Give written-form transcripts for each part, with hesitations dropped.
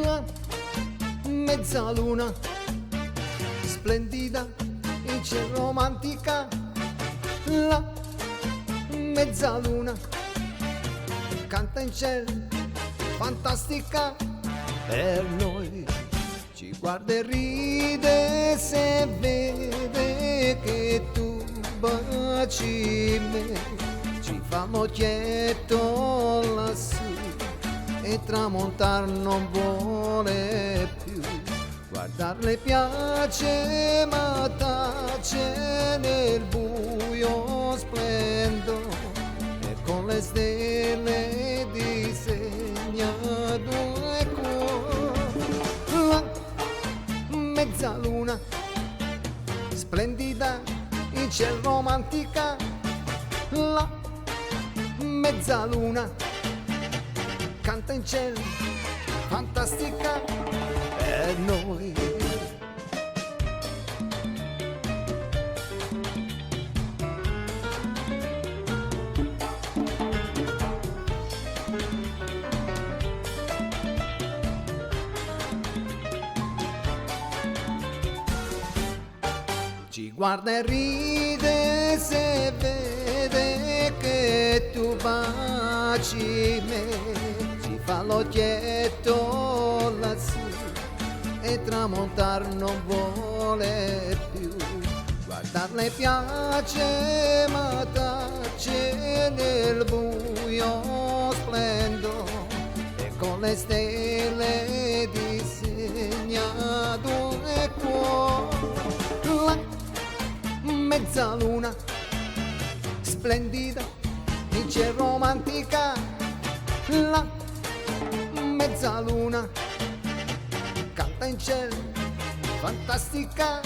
La mezzaluna splendida e c'è romantica. La mezzaluna canta in cielo, fantastica. Per noi ci guarda e ride se vede che tu baci me. Ci fa l'occhietto lassù e tramontar non vuole più. Guardarle piace ma tace nel buio splendo e con le stelle disegna due cuori. La mezzaluna splendida in cielo romantica. La mezzaluna canta in cielo, fantastica per noi. Ci guarda e ride se vede che tu baci me. Ci fa l'occhietto lassù e tramontar non vuole più. Guardarle piace ma tace nel buio splendo e con le stelle disegna due cuori. La mezzaluna splendida in cielo romantica. La mezzaluna canta in cielo, fantastica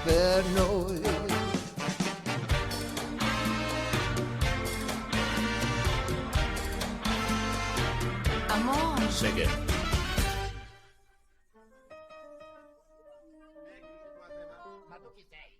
per noi. Amore. Seghe. Ma tu chi sei?